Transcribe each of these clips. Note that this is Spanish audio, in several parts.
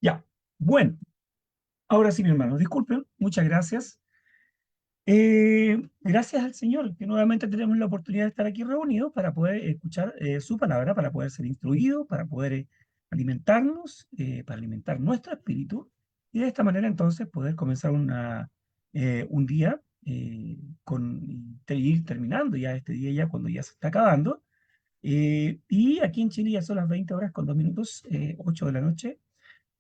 Ya, bueno, ahora sí, mi hermano, disculpen, muchas gracias. Gracias al Señor que nuevamente tenemos la oportunidad de estar aquí reunidos para poder escuchar su palabra, para poder ser instruidos, para poder alimentarnos, para alimentar nuestro espíritu y de esta manera entonces poder comenzar un día ir terminando ya este día ya cuando ya se está acabando. Y aquí en Chile ya son las 20 horas con 2 minutos, 8 de la noche.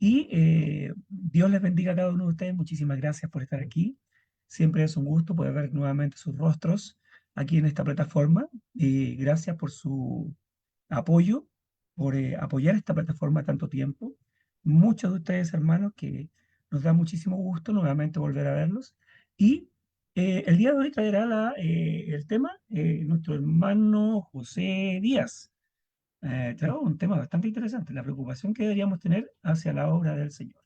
Y Dios les bendiga a cada uno de ustedes. Muchísimas gracias por estar aquí. Siempre es un gusto poder ver nuevamente sus rostros aquí en esta plataforma. Y gracias por su apoyo, por apoyar esta plataforma tanto tiempo. Muchos de ustedes, hermanos, que nos da muchísimo gusto nuevamente volver a verlos. Y el día de hoy traerá el tema nuestro hermano José Díaz. Trae un tema bastante interesante, la preocupación que deberíamos tener hacia la obra del Señor.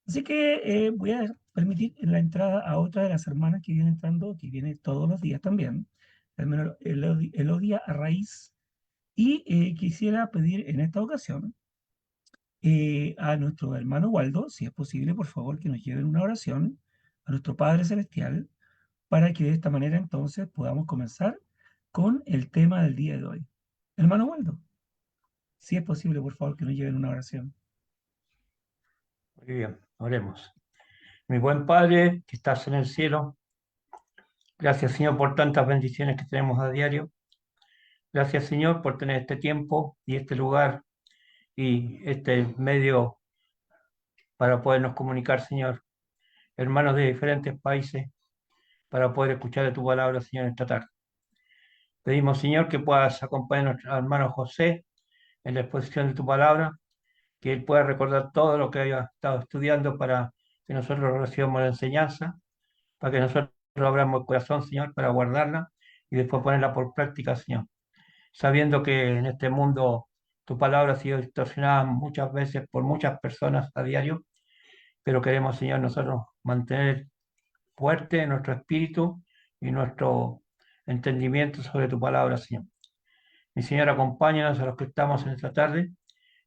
Así que voy a permitir la entrada a otra de las hermanas que viene entrando, que viene todos los días también, la hermana Elodia Arraiz, y quisiera pedir en esta ocasión a nuestro hermano Waldo, si es posible, por favor, que nos lleven una oración a nuestro Padre Celestial, para que de esta manera entonces podamos comenzar con el tema del día de hoy. Hermano Waldo, si es posible, por favor, que nos lleven una oración. Muy bien, oremos. Mi buen Padre, que estás en el cielo, gracias Señor por tantas bendiciones que tenemos a diario. Gracias Señor por tener este tiempo y este lugar y este medio para podernos comunicar, Señor, hermanos de diferentes países, para poder escuchar de tu palabra, Señor, esta tarde. Pedimos, Señor, que puedas acompañar a nuestro hermano José en la exposición de tu palabra, que él pueda recordar todo lo que haya estado estudiando para que nosotros recibamos la enseñanza, para que nosotros abramos el corazón, Señor, para guardarla y después ponerla por práctica, Señor. Sabiendo que en este mundo tu palabra ha sido distorsionada muchas veces por muchas personas a diario, pero queremos, Señor, nosotros mantener fuerte nuestro espíritu y nuestro entendimiento sobre tu palabra, Señor. Mi Señor, acompáñanos a los que estamos en esta tarde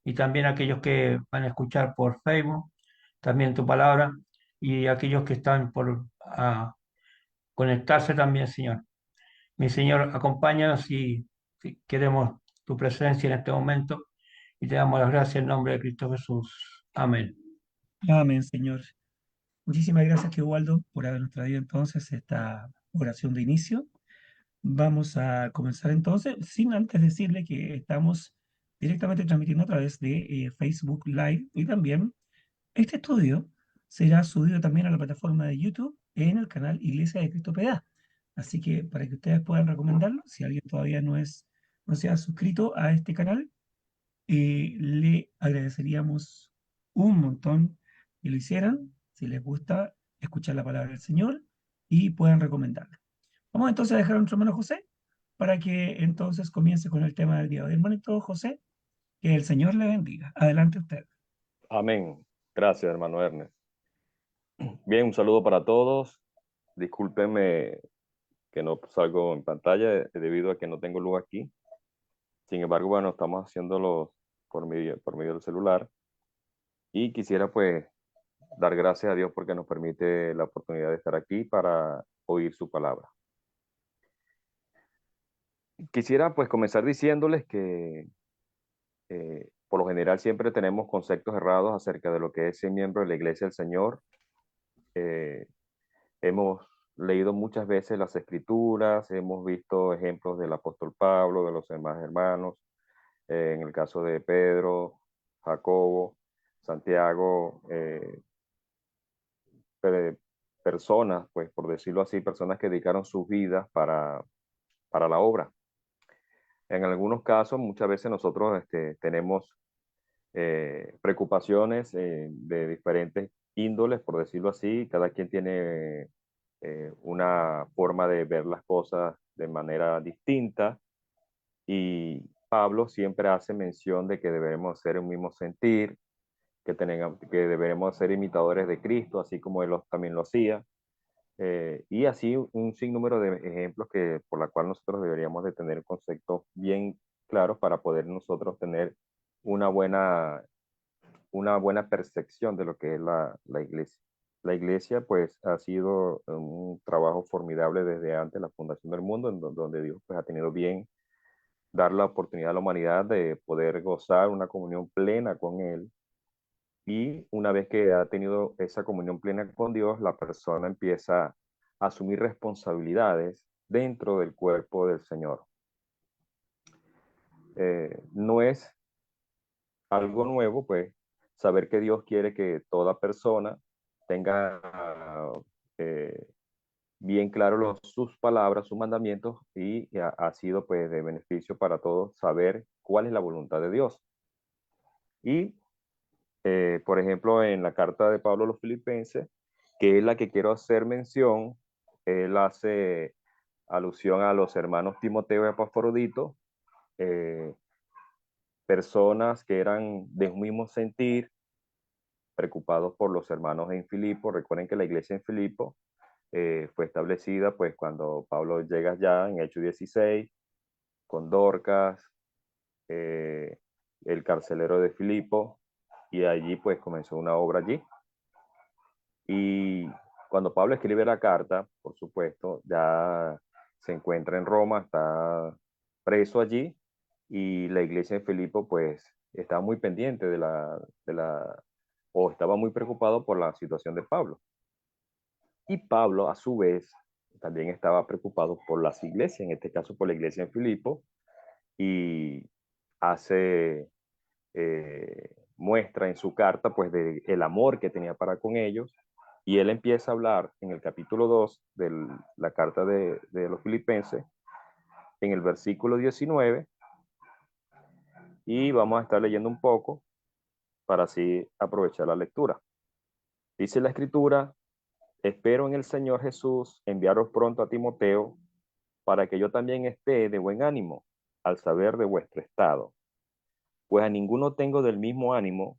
y también a aquellos que van a escuchar por Facebook, también tu palabra, y aquellos que están por conectarse también, Señor. Mi Señor, acompáñanos y queremos tu presencia en este momento y te damos las gracias en nombre de Cristo Jesús. Amén. Amén, Señor. Muchísimas gracias, que Waldo, por habernos traído entonces esta oración de inicio. Vamos a comenzar entonces, sin antes decirle que estamos directamente transmitiendo a través de Facebook Live y también este estudio será subido también a la plataforma de YouTube en el canal Iglesia de Cristo PDA. Así que para que ustedes puedan recomendarlo, si alguien todavía no se ha suscrito a este canal, le agradeceríamos un montón que lo hicieran, si les gusta escuchar la palabra del Señor y puedan recomendarlo. Vamos entonces a dejar a nuestro hermano José para que entonces comience con el tema del día de hoy. Hermanito José, que el Señor le bendiga. Adelante usted. Amén. Gracias, hermano Ernest. Bien, un saludo para todos. Discúlpenme que no salgo en pantalla debido a que no tengo luz aquí. Sin embargo, bueno, estamos haciéndolo por medio del celular. Y quisiera pues dar gracias a Dios porque nos permite la oportunidad de estar aquí para oír su palabra. Quisiera pues comenzar diciéndoles que por lo general siempre tenemos conceptos errados acerca de lo que es ser miembro de la Iglesia del Señor. Eh, Hemos leído muchas veces las escrituras, hemos visto ejemplos del apóstol Pablo, de los demás hermanos, en el caso de Pedro, Jacobo, Santiago, pe- personas, pues por decirlo así, personas que dedicaron sus vidas para la obra. En algunos casos, muchas veces nosotros tenemos preocupaciones de diferentes índoles, por decirlo así. Cada quien tiene una forma de ver las cosas de manera distinta y Pablo siempre hace mención de que debemos ser un mismo sentir, que deberemos ser imitadores de Cristo, así como también lo hacía. Y así un sinnúmero de ejemplos por la cual nosotros deberíamos de tener conceptos bien claros para poder nosotros tener una buena una buena percepción de lo que es la iglesia. La iglesia pues ha sido un trabajo formidable desde antes de la fundación del mundo, donde Dios pues ha tenido bien dar la oportunidad a la humanidad de poder gozar una comunión plena con Él. Y una vez que ha tenido esa comunión plena con Dios, la persona empieza a asumir responsabilidades dentro del cuerpo del Señor. No es algo nuevo, pues, saber que Dios quiere que toda persona tenga eh, bien claro sus palabras, sus mandamientos, y ha sido pues de beneficio para todos saber cuál es la voluntad de Dios. Y, por ejemplo, en la carta de Pablo a los Filipenses, que es la que quiero hacer mención, él hace alusión a los hermanos Timoteo y Epafrodito, eh, personas que eran de un mismo sentir, preocupados por los hermanos en Filipo. Recuerden que la iglesia en Filipo fue establecida pues cuando Pablo llega ya en Hechos 16, con Dorcas, eh, el carcelero de Filipo, y allí pues comenzó una obra allí. Y cuando Pablo escribe la carta, por supuesto, ya se encuentra en Roma, está preso allí, y la iglesia de Filipo pues estaba muy pendiente o estaba muy preocupado por la situación de Pablo. Y Pablo, a su vez, también estaba preocupado por las iglesias, en este caso por la iglesia en Filipo, y hace muestra en su carta pues de el amor que tenía para con ellos. Y él empieza a hablar en el capítulo 2 de la carta de los Filipenses, en el versículo 19, y vamos a estar leyendo un poco para así aprovechar la lectura. Dice la escritura: espero en el Señor Jesús enviaros pronto a Timoteo, para que yo también esté de buen ánimo al saber de vuestro estado, pues a ninguno tengo del mismo ánimo,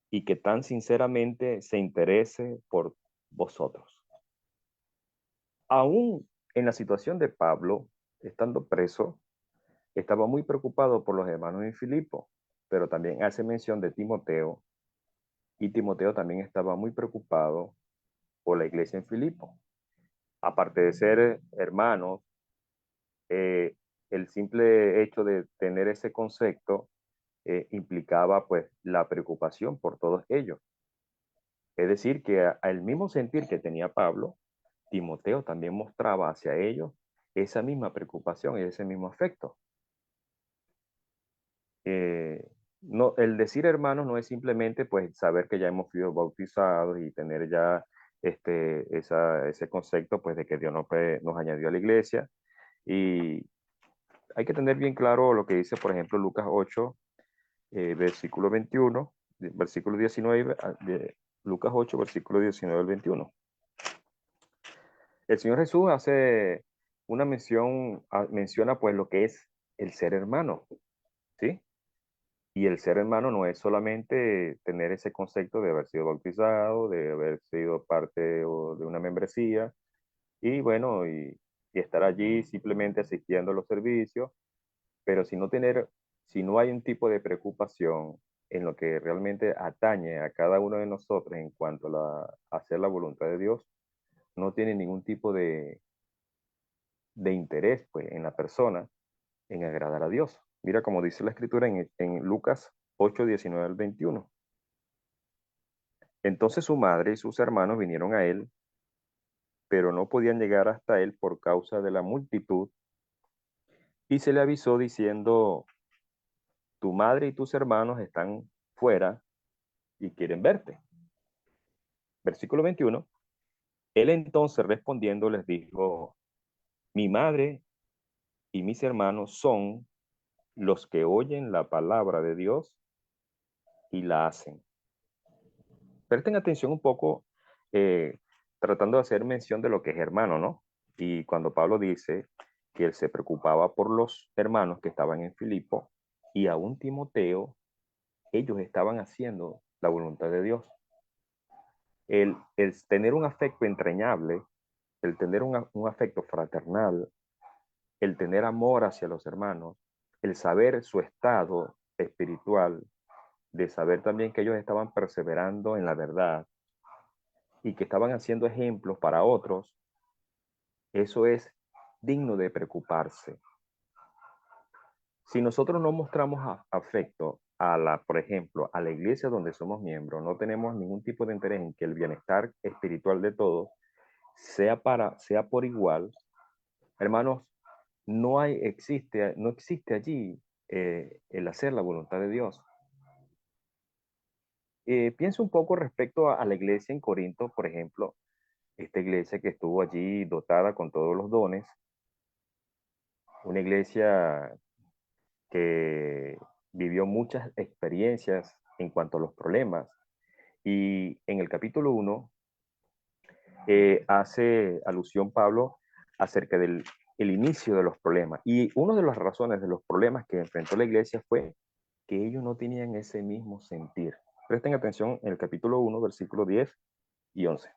y que tan sinceramente se interese por vosotros. Aún en la situación de Pablo, estando preso, estaba muy preocupado por los hermanos en Filipo, pero también hace mención de Timoteo, y Timoteo también estaba muy preocupado por la iglesia en Filipo. Aparte de ser hermanos, eh, el simple hecho de tener ese concepto implicaba pues la preocupación por todos ellos. Es decir, que al mismo sentir que tenía Pablo, Timoteo también mostraba hacia ellos esa misma preocupación y ese mismo afecto. No, el decir hermanos no es simplemente pues saber que ya hemos sido bautizados y tener ya ese concepto pues de que Dios nos añadió a la iglesia. Y hay que tener bien claro lo que dice, por ejemplo, Lucas 8, versículo 21, versículo 19, Lucas 8, versículo 19 al 21. El Señor Jesús hace una menciona pues lo que es el ser hermano, ¿sí? Y el ser hermano no es solamente tener ese concepto de haber sido bautizado, de haber sido parte de una membresía, y bueno, y estar allí simplemente asistiendo a los servicios, pero si no hay un tipo de preocupación en lo que realmente atañe a cada uno de nosotros en cuanto a hacer la voluntad de Dios, no tiene ningún tipo de interés pues, en la persona en agradar a Dios. Mira como dice la escritura en Lucas 8, 19 al 21. Entonces su madre y sus hermanos vinieron a él, pero no podían llegar hasta él por causa de la multitud, y se le avisó diciendo: tu madre y tus hermanos están fuera y quieren verte. Versículo 21. Él entonces respondiendo les dijo: mi madre y mis hermanos son los que oyen la palabra de Dios y la hacen. Presten atención un poco, eh, tratando de hacer mención de lo que es hermano, ¿no? Y cuando Pablo dice que él se preocupaba por los hermanos que estaban en Filipo, y aún Timoteo, ellos estaban haciendo la voluntad de Dios. El tener un afecto entrañable, el tener un afecto fraternal, el tener amor hacia los hermanos, el saber su estado espiritual, de saber también que ellos estaban perseverando en la verdad y que estaban haciendo ejemplos para otros, eso es digno de preocuparse. Si nosotros no mostramos afecto por ejemplo, a la iglesia donde somos miembros, no tenemos ningún tipo de interés en que el bienestar espiritual de todos sea por igual, hermanos, no existe allí el hacer la voluntad de Dios. Pienso un poco respecto a la iglesia en Corinto, por ejemplo, esta iglesia que estuvo allí dotada con todos los dones, una iglesia que vivió muchas experiencias en cuanto a los problemas. Y en el capítulo 1 hace alusión Pablo acerca del el inicio de los problemas. Y una de las razones de los problemas que enfrentó la iglesia fue que ellos no tenían ese mismo sentir. Presten atención en el capítulo 1, versículos 10 y 11.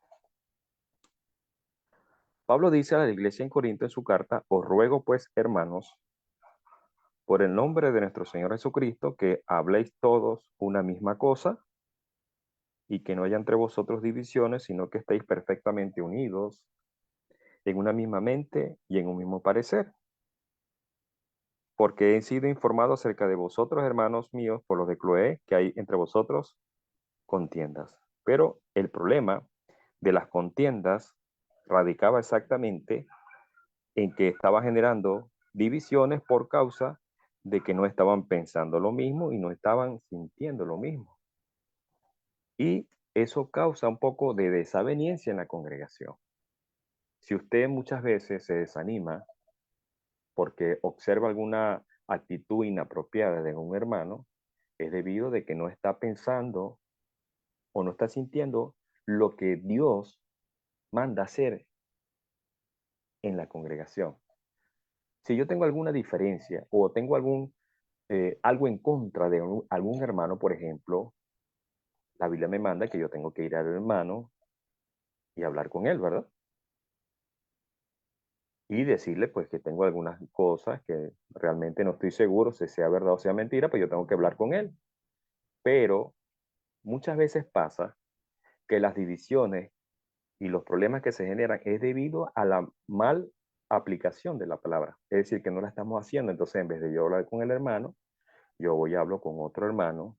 Pablo dice a la iglesia en Corinto en su carta: os ruego pues, hermanos, por el nombre de nuestro Señor Jesucristo, que habléis todos una misma cosa y que no haya entre vosotros divisiones, sino que estéis perfectamente unidos en una misma mente y en un mismo parecer. Porque he sido informado acerca de vosotros, hermanos míos, por los de Cloé, que hay entre vosotros contiendas. Pero el problema de las contiendas radicaba exactamente en que estaba generando divisiones por causa de que no estaban pensando lo mismo y no estaban sintiendo lo mismo. Y eso causa un poco de desaveniencia en la congregación. Si usted muchas veces se desanima porque observa alguna actitud inapropiada de un hermano, es debido de que no está pensando o no está sintiendo lo que Dios manda hacer en la congregación. Si yo tengo alguna diferencia o tengo algo en contra de algún hermano, por ejemplo, la Biblia me manda que yo tengo que ir al hermano y hablar con él, ¿verdad? Y decirle pues que tengo algunas cosas que realmente no estoy seguro si sea verdad o sea mentira, pues yo tengo que hablar con él. Pero muchas veces pasa que las divisiones y los problemas que se generan es debido a la mal aplicación de la palabra. Es decir, que no la estamos haciendo. Entonces, en vez de yo hablar con el hermano, yo voy y hablo con otro hermano,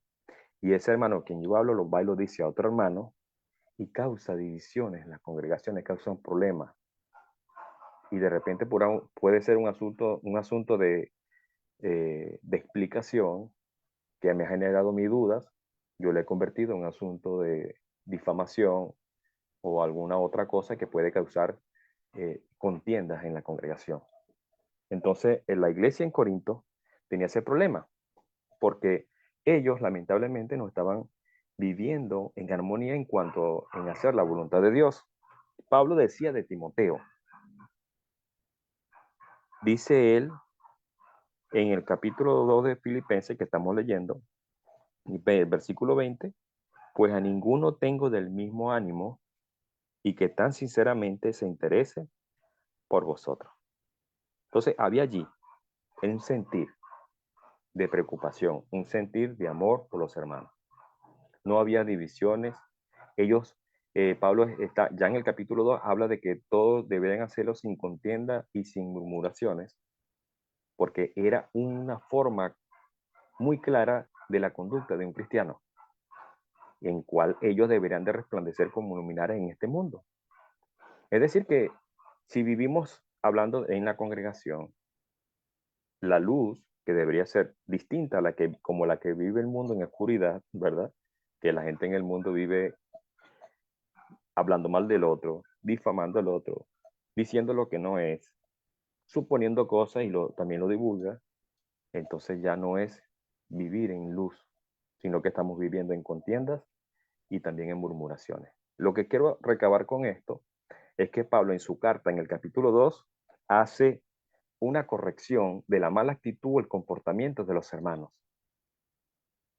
y ese hermano quien yo hablo lo va y lo dice a otro hermano, y causa divisiones en las congregaciones, causa un problema. Y de repente puede ser un asunto de explicación que me ha generado mis dudas, yo le he convertido en un asunto de difamación o alguna otra cosa que puede causar contiendas en la congregación. Entonces, en la iglesia en Corinto tenía ese problema, porque ellos lamentablemente no estaban viviendo en armonía en cuanto en hacer la voluntad de Dios. Pablo decía de Timoteo, dice él en el capítulo 2 de Filipenses que estamos leyendo, el versículo 20, pues a ninguno tengo del mismo ánimo y que tan sinceramente se interese por vosotros. Entonces había allí un sentir de preocupación, un sentir de amor por los hermanos. No había divisiones. Ellos, Pablo está ya en el capítulo 2, habla de que todos deberían hacerlo sin contienda y sin murmuraciones, porque era una forma muy clara de la conducta de un cristiano, en cual ellos deberían de resplandecer como luminares en este mundo. Es decir, que si vivimos hablando en la congregación, la luz, que debería ser distinta a como la que vive el mundo en oscuridad, ¿verdad? Que la gente en el mundo vive hablando mal del otro, difamando al otro, diciendo lo que no es, suponiendo cosas y también lo divulga. Entonces ya no es vivir en luz, sino que estamos viviendo en contiendas y también en murmuraciones. Lo que quiero recabar con esto es que Pablo en su carta, en el capítulo 2, hace una corrección de la mala actitud o el comportamiento de los hermanos.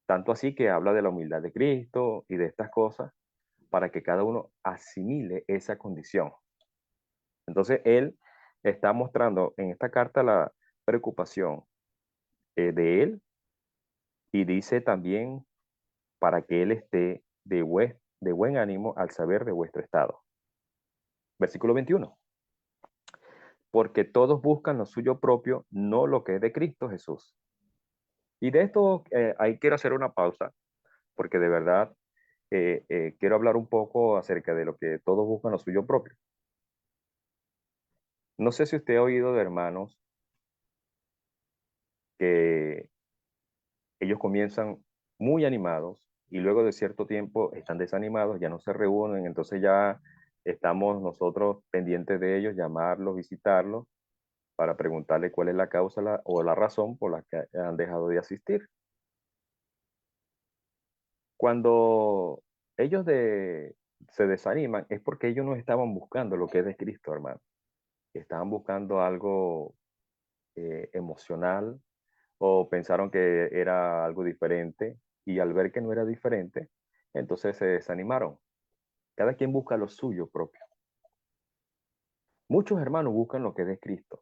Tanto así que habla de la humildad de Cristo y de estas cosas para que cada uno asimile esa condición. Entonces, él está mostrando en esta carta la preocupación de él y dice también para que Él esté de buen ánimo al saber de vuestro estado. Versículo 21. Porque todos buscan lo suyo propio, no lo que es de Cristo Jesús. Y de esto ahí quiero hacer una pausa, porque de verdad quiero hablar un poco acerca de lo que todos buscan lo suyo propio. No sé si usted ha oído de hermanos que ellos comienzan muy animados y luego de cierto tiempo están desanimados, ya no se reúnen, entonces ya estamos nosotros pendientes de ellos, llamarlos, visitarlos, para preguntarle cuál es la causa o la razón por la que han dejado de asistir. Cuando ellos se desaniman es porque ellos no estaban buscando lo que es de Cristo, hermano. Estaban buscando algo emocional o pensaron que era algo diferente y al ver que no era diferente, entonces se desanimaron. Cada quien busca lo suyo propio. Muchos hermanos buscan lo que es de Cristo.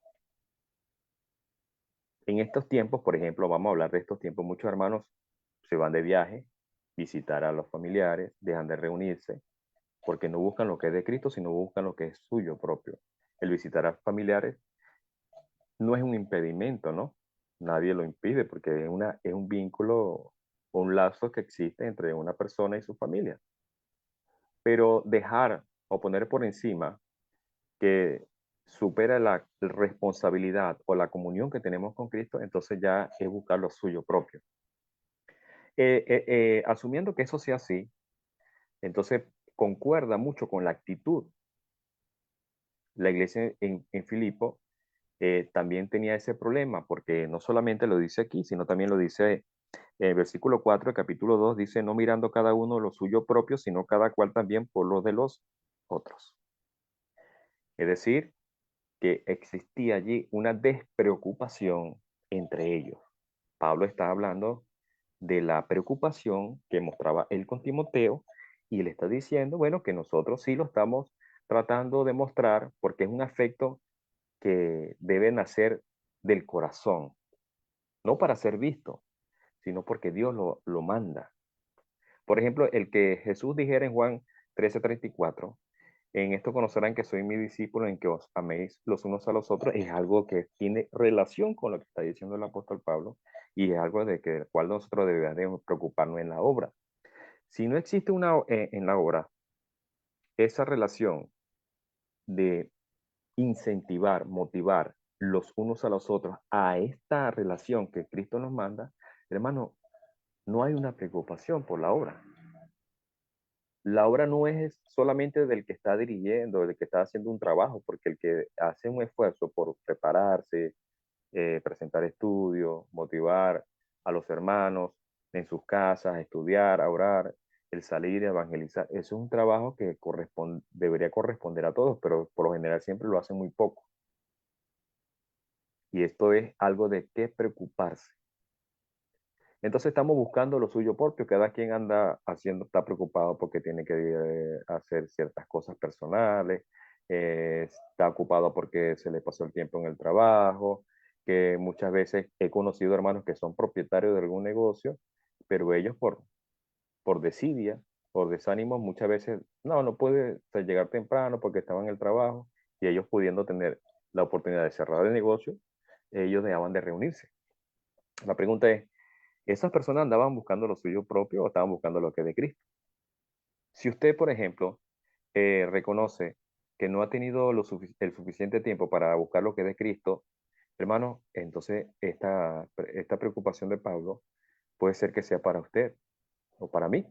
En estos tiempos, por ejemplo, vamos a hablar de estos tiempos, muchos hermanos se van de viaje, visitar a los familiares, dejan de reunirse, porque no buscan lo que es de Cristo, sino buscan lo que es suyo propio. El visitar a familiares no es un impedimento, ¿no? Nadie lo impide porque es un vínculo o un lazo que existe entre una persona y su familia. Pero dejar o poner por encima que supera la responsabilidad o la comunión que tenemos con Cristo, entonces ya es buscar lo suyo propio. Asumiendo que eso sea así, entonces concuerda mucho con la actitud. La iglesia en Filipo también tenía ese problema, porque no solamente lo dice aquí, sino también lo dice versículo 4 del capítulo 2, dice, no mirando cada uno lo suyo propio, sino cada cual también por lo de los otros. Es decir, que existía allí una despreocupación entre ellos. Pablo está hablando de la preocupación que mostraba él con Timoteo y él está diciendo, bueno, que nosotros sí lo estamos tratando de mostrar porque es un afecto que debe nacer del corazón, no para ser visto, sino porque Dios lo manda. Por ejemplo, el que Jesús dijera en Juan 13:34, en esto conocerán que soy mi discípulo, en que os améis los unos a los otros, es algo que tiene relación con lo que está diciendo el apóstol Pablo y es algo del cual nosotros debemos preocuparnos en la obra. Si no existe en la obra esa relación de incentivar, motivar los unos a los otros a esta relación que Cristo nos manda, hermano, no hay una preocupación por la obra. La obra no es solamente del que está dirigiendo, del que está haciendo un trabajo, porque el que hace un esfuerzo por prepararse, presentar estudios, motivar a los hermanos en sus casas, estudiar, a orar, el salir a evangelizar, eso es un trabajo que debería corresponder a todos, pero por lo general siempre lo hacen muy poco. Y esto es algo de qué preocuparse. Entonces estamos buscando lo suyo propio, cada quien anda haciendo, está preocupado porque tiene que hacer ciertas cosas personales, está ocupado porque se le pasó el tiempo en el trabajo, que muchas veces he conocido hermanos que son propietarios de algún negocio, pero ellos por desidia, por desánimo, muchas veces no puede llegar temprano porque estaba en el trabajo y ellos pudiendo tener la oportunidad de cerrar el negocio, ellos dejaban de reunirse. La pregunta es, ¿esas personas andaban buscando lo suyo propio o estaban buscando lo que es de Cristo? Si usted, por ejemplo, reconoce que no ha tenido el suficiente tiempo para buscar lo que es de Cristo, hermano, entonces esta preocupación de Pablo puede ser que sea para usted o para mí.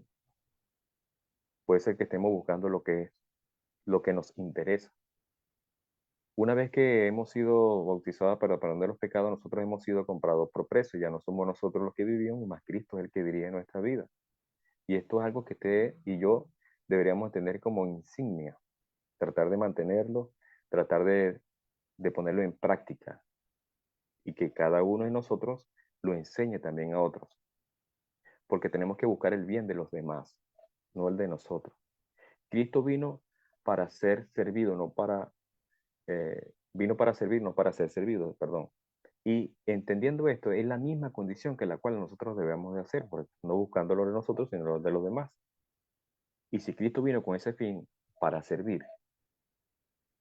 Puede ser que estemos buscando lo que nos interesa. Una vez que hemos sido bautizados para perdón de los pecados, nosotros hemos sido comprados por precio. Ya no somos nosotros los que vivimos, más Cristo es el que dirige nuestra vida. Y esto es algo que usted y yo deberíamos tener como insignia, tratar de mantenerlo, tratar de ponerlo en práctica y que cada uno de nosotros lo enseñe también a otros, porque tenemos que buscar el bien de los demás, no el de nosotros. Cristo vino para ser servido, vino para servir, no para ser servido, perdón. Y entendiendo esto, es la misma condición que la cual nosotros debemos de hacer, porque no buscando lo de nosotros, sino lo de los demás. Y si Cristo vino con ese fin para servir,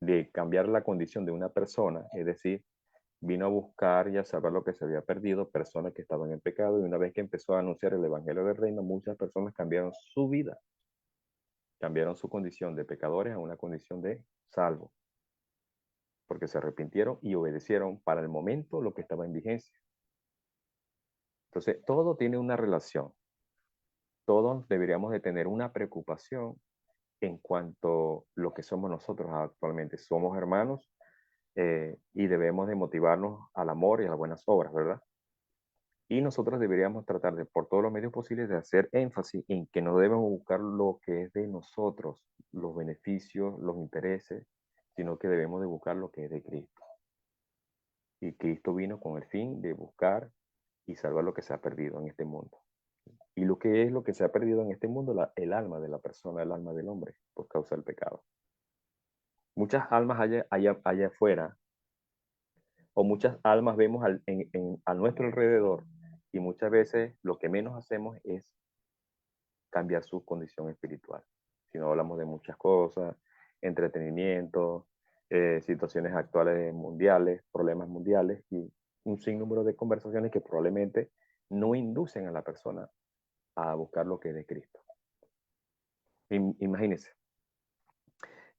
de cambiar la condición de una persona, es decir, vino a buscar y a salvar lo que se había perdido, personas que estaban en pecado, y una vez que empezó a anunciar el Evangelio del Reino, muchas personas cambiaron su vida, cambiaron su condición de pecadores a una condición de salvo, porque se arrepintieron y obedecieron para el momento lo que estaba en vigencia. Entonces, todo tiene una relación. Todos deberíamos de tener una preocupación en cuanto a lo que somos nosotros actualmente. Somos hermanos y debemos de motivarnos al amor y a las buenas obras, ¿verdad? Y nosotros deberíamos tratar de, por todos los medios posibles, de hacer énfasis en que no debemos buscar lo que es de nosotros, los beneficios, los intereses, sino que debemos de buscar lo que es de Cristo. Y Cristo vino con el fin de buscar y salvar lo que se ha perdido en este mundo. Y lo que es lo que se ha perdido en este mundo, el alma de la persona, el alma del hombre, por causa del pecado. Muchas almas allá afuera, o muchas almas vemos a nuestro alrededor, y muchas veces lo que menos hacemos es cambiar su condición espiritual. Si no hablamos de muchas cosas, entretenimiento, situaciones actuales mundiales, problemas mundiales y un sinnúmero de conversaciones que probablemente no inducen a la persona a buscar lo que es de Cristo. Imagínense,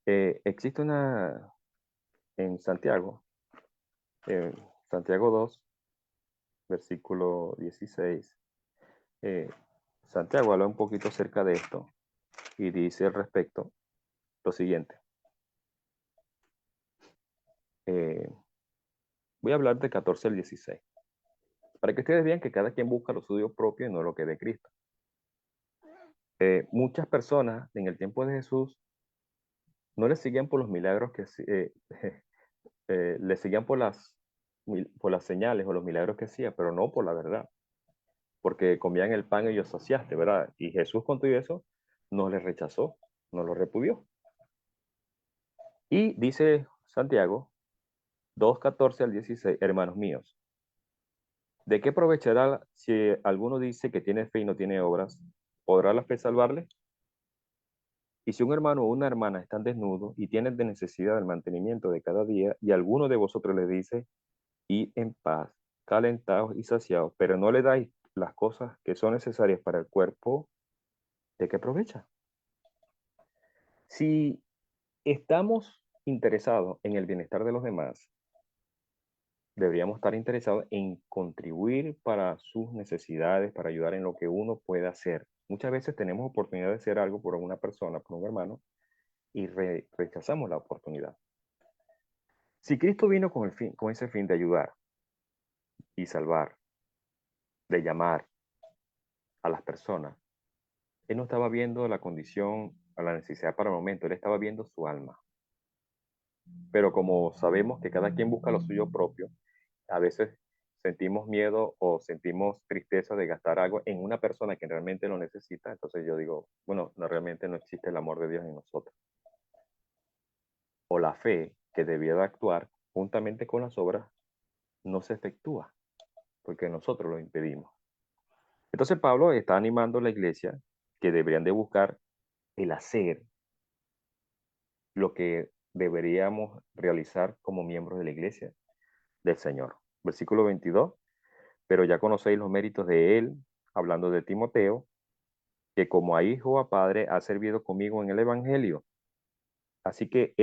existe en Santiago, Santiago 2, versículo 16, Santiago habla un poquito acerca de esto y dice al respecto lo siguiente. Voy a hablar de 14 al 16, para que ustedes vean que cada quien busca lo suyo propio y no lo que es de Cristo. Muchas personas en el tiempo de Jesús no le seguían por los milagros le seguían por las señales o los milagros que hacía, pero no por la verdad, porque comían el pan y ellos saciaste, ¿verdad? Y Jesús con todo eso no les rechazó, no lo repudió. Y dice Santiago 2:14 al 16, hermanos míos, ¿de qué aprovechará si alguno dice que tiene fe y no tiene obras? ¿Podrá la fe salvarle? Y si un hermano o una hermana están desnudos y tienen de necesidad del mantenimiento de cada día, y alguno de vosotros les dice, id en paz, calentados y saciados, pero no le dais las cosas que son necesarias para el cuerpo, ¿de qué aprovecha? Si estamos interesados en el bienestar de los demás, deberíamos estar interesados en contribuir para sus necesidades, para ayudar en lo que uno pueda hacer. Muchas veces tenemos oportunidad de hacer algo por una persona, por un hermano, y rechazamos la oportunidad. Si Cristo vino con ese fin de ayudar y salvar, de llamar a las personas, Él no estaba viendo la condición, a la necesidad para el momento, Él estaba viendo su alma. Pero como sabemos que cada quien busca lo suyo propio, a veces sentimos miedo o sentimos tristeza de gastar algo en una persona que realmente lo necesita. Entonces yo digo, bueno, no, realmente no existe el amor de Dios en nosotros. O la fe que debía de actuar juntamente con las obras no se efectúa porque nosotros lo impedimos. Entonces Pablo está animando a la iglesia que deberían de buscar el hacer lo que deberíamos realizar como miembros de la iglesia del Señor. Versículo 22, pero ya conocéis los méritos de él, hablando de Timoteo, que como a hijo o a padre ha servido conmigo en el Evangelio. Así que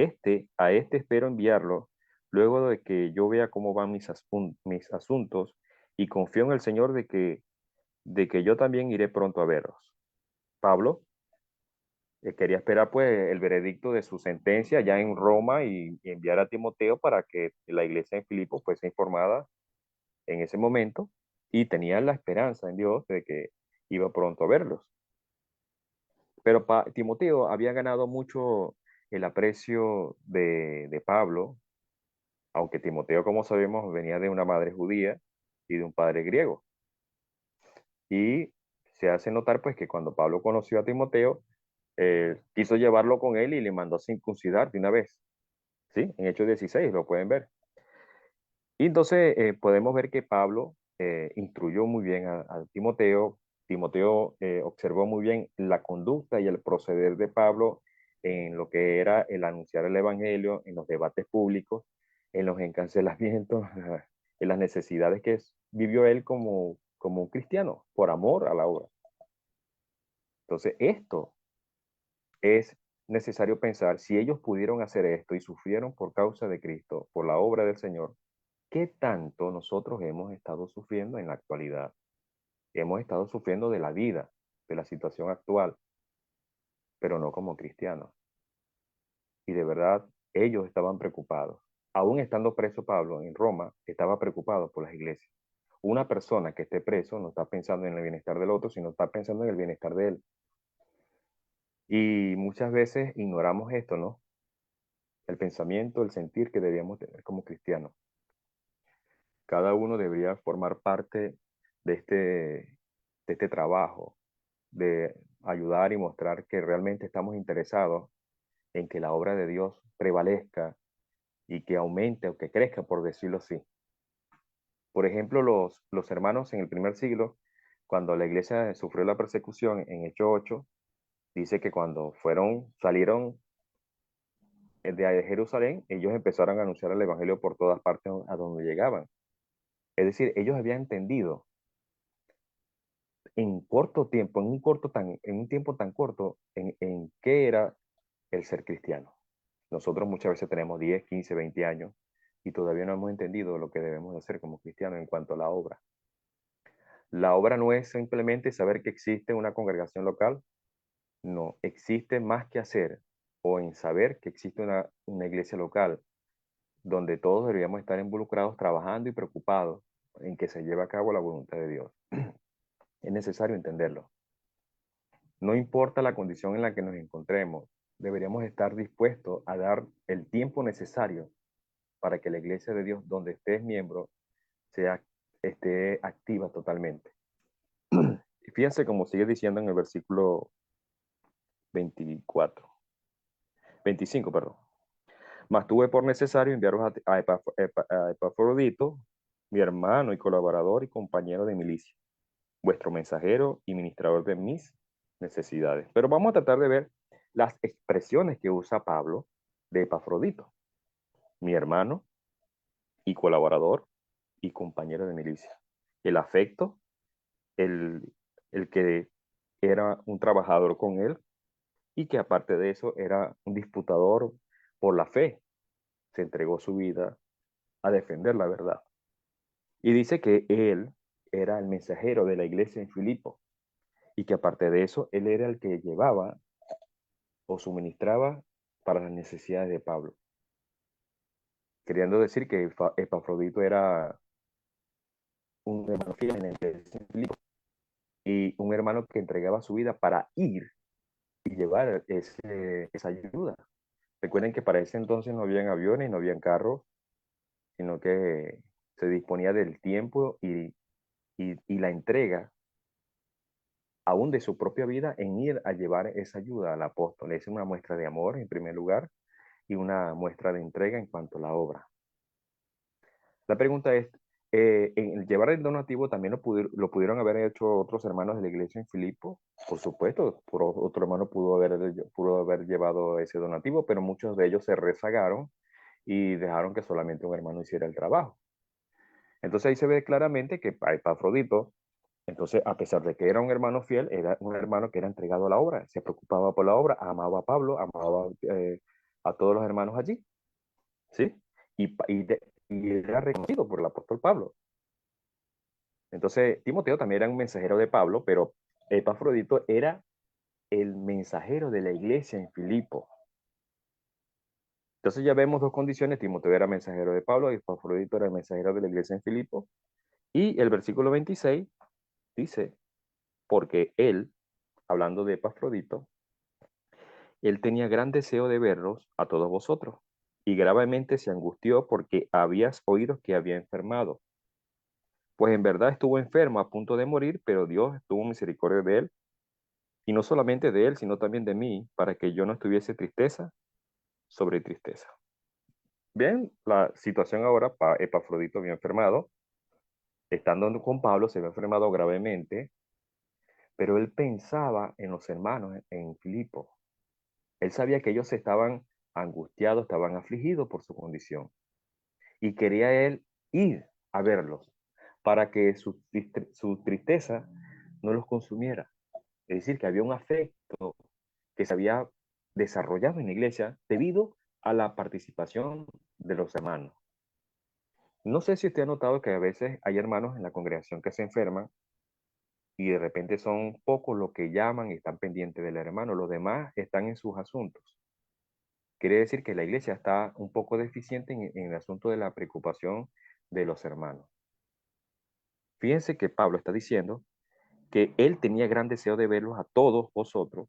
a este espero enviarlo luego de que yo vea cómo van mis asuntos y confío en el Señor de que yo también iré pronto a verlos. Pablo quería esperar pues el veredicto de su sentencia ya en Roma y enviar a Timoteo para que la iglesia en Filipos fuese informada en ese momento y tenía la esperanza en Dios de que iba pronto a verlos. Pero Timoteo había ganado mucho el aprecio de Pablo, aunque Timoteo, como sabemos, venía de una madre judía y de un padre griego. Y se hace notar pues que cuando Pablo conoció a Timoteo, quiso llevarlo con él y le mandó a circuncidar de una vez. ¿Sí? En Hechos 16 lo pueden ver. Y entonces podemos ver que Pablo instruyó muy bien a Timoteo. Timoteo observó muy bien la conducta y el proceder de Pablo en lo que era el anunciar el Evangelio, en los debates públicos, en los encarcelamientos, en las necesidades que vivió él como un cristiano, por amor a la obra. Entonces, esto es necesario pensar, si ellos pudieron hacer esto y sufrieron por causa de Cristo, por la obra del Señor, ¿qué tanto nosotros hemos estado sufriendo en la actualidad? Hemos estado sufriendo de la vida, de la situación actual, pero no como cristianos. Y de verdad, ellos estaban preocupados. Aún estando preso Pablo en Roma, estaba preocupado por las iglesias. Una persona que esté preso no está pensando en el bienestar del otro, sino está pensando en el bienestar de él. Y muchas veces ignoramos esto, ¿no? El pensamiento, el sentir que debíamos tener como cristianos. Cada uno debería formar parte de este trabajo, de ayudar y mostrar que realmente estamos interesados en que la obra de Dios prevalezca y que aumente o que crezca, por decirlo así. Por ejemplo, los hermanos en el primer siglo, cuando la iglesia sufrió la persecución en Hechos 8, dice que cuando salieron de Jerusalén, ellos empezaron a anunciar el evangelio por todas partes a donde llegaban. Es decir, ellos habían entendido en corto tiempo, en un tiempo tan corto, en qué era el ser cristiano. Nosotros muchas veces tenemos 10, 15, 20 años y todavía no hemos entendido lo que debemos hacer como cristianos en cuanto a la obra. La obra no es simplemente saber que existe una congregación local, no, existe más que hacer o en saber que existe una iglesia local donde todos deberíamos estar involucrados trabajando y preocupados en que se lleve a cabo la voluntad de Dios. Es necesario entenderlo. No importa la condición en la que nos encontremos, deberíamos estar dispuestos a dar el tiempo necesario para que la iglesia de Dios, donde estés miembro, esté activa totalmente. Y fíjense como sigue diciendo en el versículo 24, 25, perdón. Mas tuve por necesario enviaros a Epafrodito, mi hermano y colaborador y compañero de milicia, vuestro mensajero y ministrador de mis necesidades. Pero vamos a tratar de ver las expresiones que usa Pablo de Epafrodito, mi hermano y colaborador y compañero de milicia. El afecto, el que era un trabajador con él y que aparte de eso era un disputador por la fe. Se entregó su vida a defender la verdad. Y dice que él era el mensajero de la iglesia en Filipo y que aparte de eso, él era el que llevaba o suministraba para las necesidades de Pablo. Queriendo decir que Epafrodito era un hermano fiel en la iglesia en Filipo y un hermano que entregaba su vida para ir y llevar esa ayuda. Recuerden que para ese entonces no habían aviones, no habían carros, sino que se disponía del tiempo y la entrega, aún de su propia vida, en ir a llevar esa ayuda al apóstol. Es una muestra de amor, en primer lugar, y una muestra de entrega en cuanto a la obra. La pregunta es, ¿en el llevar el donativo también lo pudieron haber hecho otros hermanos de la iglesia en Filipo? Por supuesto, otro hermano pudo haber llevado ese donativo, pero muchos de ellos se rezagaron y dejaron que solamente un hermano hiciera el trabajo. Entonces ahí se ve claramente que Epafrodito, entonces a pesar de que era un hermano fiel, era un hermano que era entregado a la obra, se preocupaba por la obra, amaba a Pablo, amaba a todos los hermanos allí, ¿sí? Y era reconocido por el apóstol Pablo. Entonces Timoteo también era un mensajero de Pablo, pero Epafrodito era el mensajero de la iglesia en Filipo. Entonces ya vemos dos condiciones: Timoteo era mensajero de Pablo y Epafrodito era el mensajero de la iglesia en Filipo. Y el versículo 26 dice, porque él, hablando de Epafrodito, él tenía gran deseo de verlos a todos vosotros, y gravemente se angustió porque habías oído que había enfermado. Pues en verdad estuvo enfermo a punto de morir, pero Dios tuvo misericordia de él, y no solamente de él, sino también de mí, para que yo no estuviese tristeza sobre tristeza. Bien, la situación ahora, Epafrodito había enfermado, estando con Pablo, se había enfermado gravemente, pero él pensaba en los hermanos en Filipo. Él sabía que ellos estaban angustiados, estaban afligidos por su condición, y quería él ir a verlos para que su tristeza no los consumiera. Es decir, que había un afecto que se había desarrollado en la iglesia debido a la participación de los hermanos. No sé si usted ha notado que a veces hay hermanos en la congregación que se enferman y de repente son pocos los que llaman y están pendientes del hermano, los demás están en sus asuntos. Quiere decir que la iglesia está un poco deficiente en el asunto de la preocupación de los hermanos. Fíjense que Pablo está diciendo que él tenía gran deseo de verlos a todos vosotros,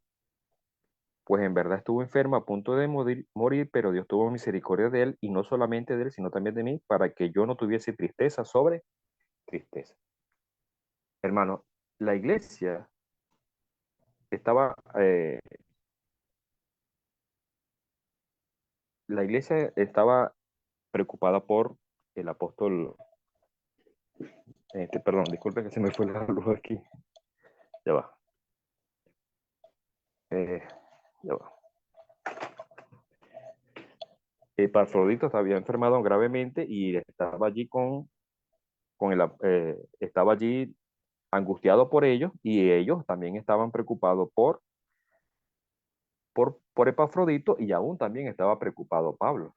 pues en verdad estuvo enfermo a punto de morir, pero Dios tuvo misericordia de él, y no solamente de él, sino también de mí, para que yo no tuviese tristeza sobre tristeza. Hermano, la iglesia estaba, la iglesia estaba preocupada por el apóstol, perdón, disculpe que se me fue la luz aquí, ya va, eh, ya va. Epafrodito había enfermado gravemente y estaba allí estaba allí angustiado por ellos, y ellos también estaban preocupados por Epafrodito, y aún también estaba preocupado Pablo.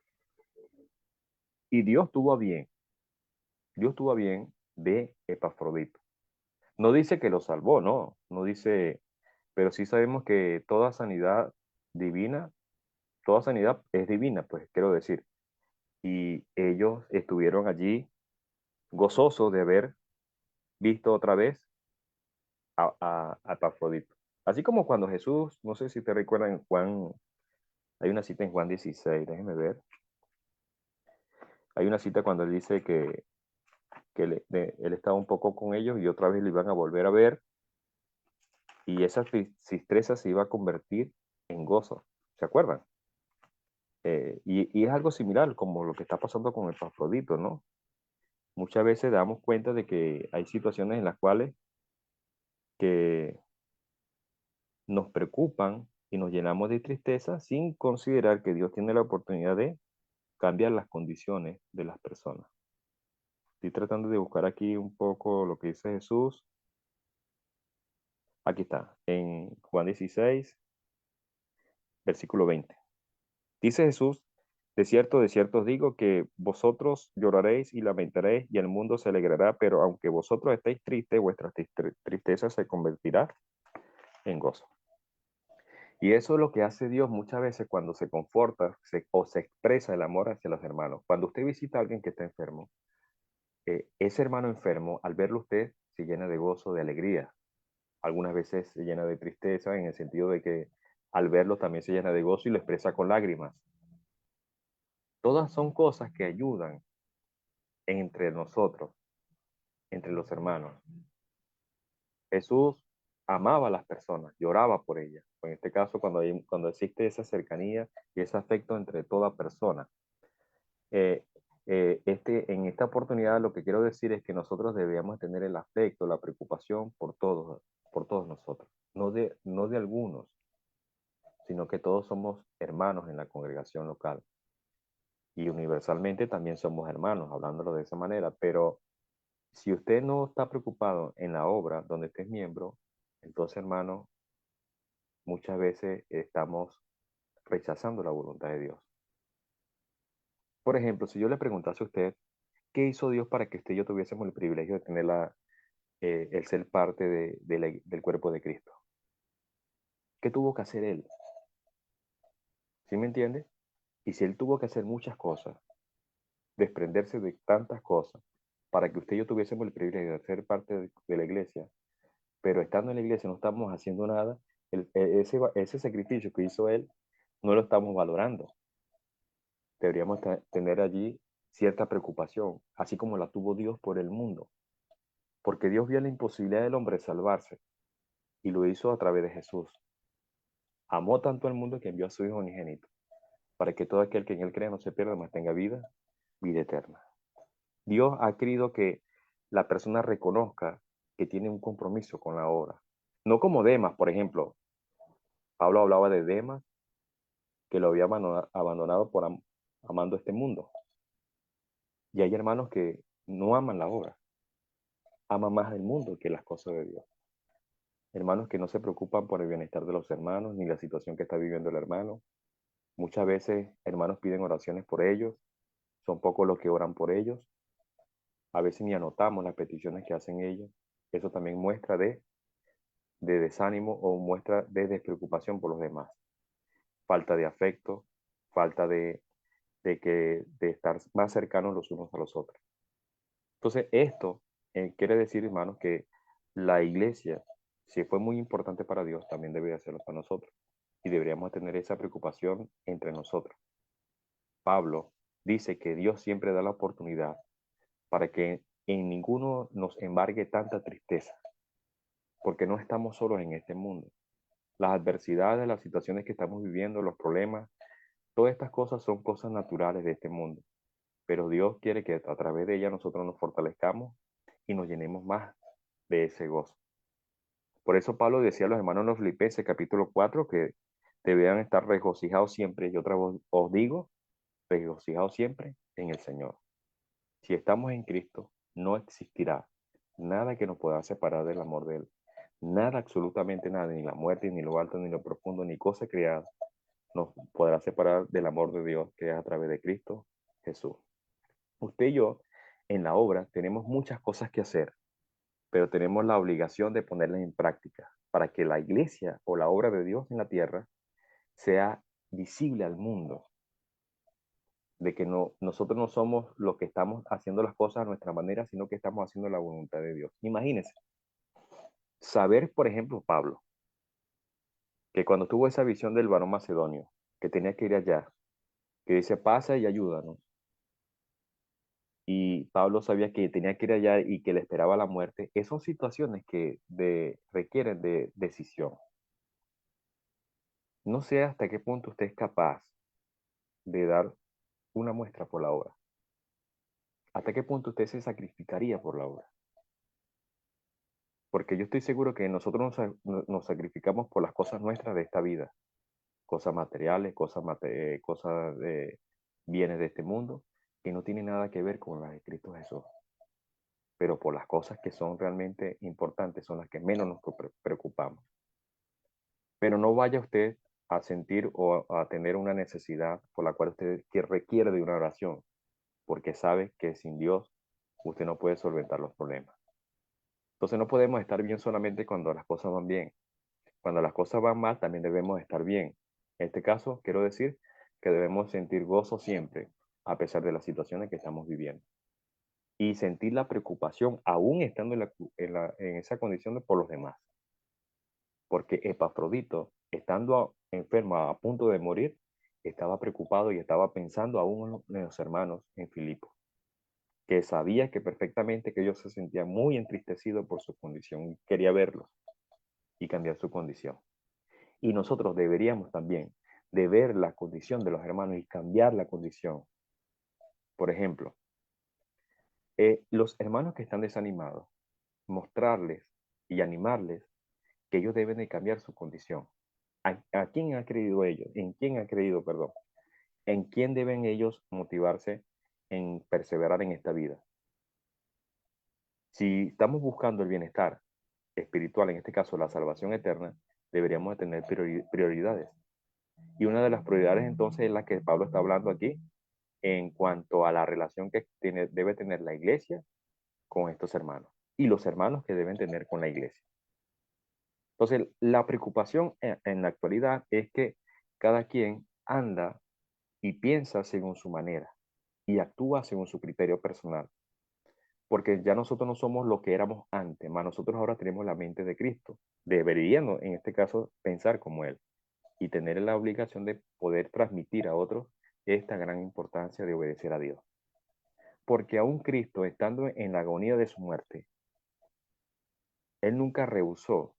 Y Dios tuvo a bien de Epafrodito. No dice que lo salvó, no dice, pero sí sabemos que divina, toda sanidad es divina, pues quiero decir. Y ellos estuvieron allí gozosos de haber visto otra vez a Epafrodito. Así como cuando Jesús, no sé si te recuerdan en Juan, hay una cita en Juan 16, déjenme ver. Hay una cita cuando él dice que él estaba un poco con ellos y otra vez lo iban a volver a ver, y esa tristeza se iba a convertir en gozo. ¿Se acuerdan? Y es algo similar como lo que está pasando con el Epafrodito, ¿no? Muchas veces damos cuenta de que hay situaciones en las cuales que nos preocupan y nos llenamos de tristeza sin considerar que Dios tiene la oportunidad de cambiar las condiciones de las personas. Estoy tratando de buscar aquí un poco lo que dice Jesús. Aquí está, en Juan 16, versículo 20. Dice Jesús: de cierto os digo que vosotros lloraréis y lamentaréis, y el mundo se alegrará, pero aunque vosotros estéis tristes, vuestra tristeza se convertirá en gozo. Y eso es lo que hace Dios muchas veces cuando se conforta o se expresa el amor hacia los hermanos. Cuando usted visita a alguien que está enfermo, ese hermano enfermo, al verlo usted, se llena de gozo, de alegría. Algunas veces se llena de tristeza, en el sentido de que al verlo también se llena de gozo y lo expresa con lágrimas. Todas son cosas que ayudan entre nosotros, entre los hermanos. Jesús amaba a las personas, lloraba por ellas. En este caso, cuando existe esa cercanía y ese afecto entre toda persona. Eh, en esta oportunidad lo que quiero decir es que nosotros deberíamos tener el afecto, la preocupación por todos nosotros, no de algunos, sino que todos somos hermanos en la congregación local. Y universalmente también somos hermanos, hablándolo de esa manera. Pero si usted no está preocupado en la obra donde usted es miembro, entonces, hermano, muchas veces estamos rechazando la voluntad de Dios. Por ejemplo, si yo le preguntase a usted, ¿qué hizo Dios para que usted y yo tuviésemos el privilegio de tener el ser parte del cuerpo de Cristo? ¿Qué tuvo que hacer Él? ¿Sí me entiende? Y si Él tuvo que hacer muchas cosas, desprenderse de tantas cosas, para que usted y yo tuviésemos el privilegio de ser parte de la iglesia, pero estando en la iglesia no estamos haciendo nada, ese sacrificio que hizo Él no lo estamos valorando. Deberíamos tener allí cierta preocupación, así como la tuvo Dios por el mundo, porque Dios vio la imposibilidad del hombre salvarse y lo hizo a través de Jesús. Amó tanto al mundo que envió a su Hijo unigénito, para que todo aquel que en él crea no se pierda, mas tenga vida, vida eterna. Dios ha querido que la persona reconozca que tiene un compromiso con la obra. No como Demas, por ejemplo. Pablo hablaba de Demas, que lo había abandonado por amando este mundo. Y hay hermanos que no aman la obra, aman más el mundo que las cosas de Dios. Hermanos que no se preocupan por el bienestar de los hermanos, ni la situación que está viviendo el hermano. Muchas veces hermanos piden oraciones por ellos, son pocos los que oran por ellos. A veces ni anotamos las peticiones que hacen ellos. Eso también muestra de desánimo o muestra de despreocupación por los demás. Falta de afecto, falta de estar más cercanos los unos a los otros. Entonces, esto quiere decir, hermanos, que la iglesia, si fue muy importante para Dios, también debería hacerlo para nosotros. Y deberíamos tener esa preocupación entre nosotros. Pablo dice que Dios siempre da la oportunidad para que en ninguno nos embargue tanta tristeza, porque no estamos solos en este mundo. Las adversidades, las situaciones que estamos viviendo, los problemas, todas estas cosas son cosas naturales de este mundo. Pero Dios quiere que a través de ella nosotros nos fortalezcamos y nos llenemos más de ese gozo. Por eso Pablo decía a los hermanos en los Filipenses capítulo 4 que debían estar regocijados siempre. Y otra vez os digo, regocijados siempre en el Señor. Si estamos en Cristo, no existirá nada que nos pueda separar del amor de Él. Nada, absolutamente nada, ni la muerte, ni lo alto, ni lo profundo, ni cosa creada, nos podrá separar del amor de Dios que es a través de Cristo Jesús. Usted y yo, en la obra, tenemos muchas cosas que hacer, pero tenemos la obligación de ponerlas en práctica para que la iglesia o la obra de Dios en la tierra sea visible al mundo, de que nosotros no somos los que estamos haciendo las cosas a nuestra manera, sino que estamos haciendo la voluntad de Dios. Imagínense, saber, por ejemplo, Pablo, que cuando tuvo esa visión del varón macedonio, que tenía que ir allá, que dice, pasa y ayúdanos, y Pablo sabía que tenía que ir allá y que le esperaba la muerte, esas son situaciones que requieren de decisión. No sé hasta qué punto usted es capaz de dar una muestra por la obra. ¿Hasta qué punto usted se sacrificaría por la obra? Porque yo estoy seguro que nosotros nos sacrificamos por las cosas nuestras de esta vida, cosas materiales, cosas de bienes de este mundo, que no tienen nada que ver con las de Cristo Jesús. Pero por las cosas que son realmente importantes son las que menos nos preocupamos. Pero no vaya usted a sentir o a tener una necesidad por la cual usted requiere de una oración, porque sabe que sin Dios usted no puede solventar los problemas. Entonces no podemos estar bien solamente cuando las cosas van bien. Cuando las cosas van mal, también debemos estar bien. En este caso, quiero decir que debemos sentir gozo siempre, a pesar de las situaciones que estamos viviendo. Y sentir la preocupación, aún estando en esa condición por los demás. Porque Epafrodito, estando enfermo a punto de morir, estaba preocupado y estaba pensando aún en los hermanos en Filipo, que sabía que perfectamente que ellos se sentían muy entristecidos por su condición y quería verlos y cambiar su condición. Y nosotros deberíamos también de ver la condición de los hermanos y cambiar la condición. Por ejemplo, los hermanos que están desanimados, mostrarles y animarles que ellos deben de cambiar su condición. ¿A quién ha creído ellos? ¿En quién ha creído, perdón? ¿En quién deben ellos motivarse en perseverar en esta vida? Si estamos buscando el bienestar espiritual, en este caso la salvación eterna, deberíamos de tener prioridades. Y una de las prioridades entonces es la que Pablo está hablando aquí en cuanto a la relación que debe tener la iglesia con estos hermanos y los hermanos que deben tener con la iglesia. Entonces, la preocupación en la actualidad es que cada quien anda y piensa según su manera y actúa según su criterio personal. Porque ya nosotros no somos lo que éramos antes, más nosotros ahora tenemos la mente de Cristo. Deberíamos, en este caso, pensar como Él y tener la obligación de poder transmitir a otros esta gran importancia de obedecer a Dios. Porque aún Cristo, estando en la agonía de su muerte, Él nunca rehusó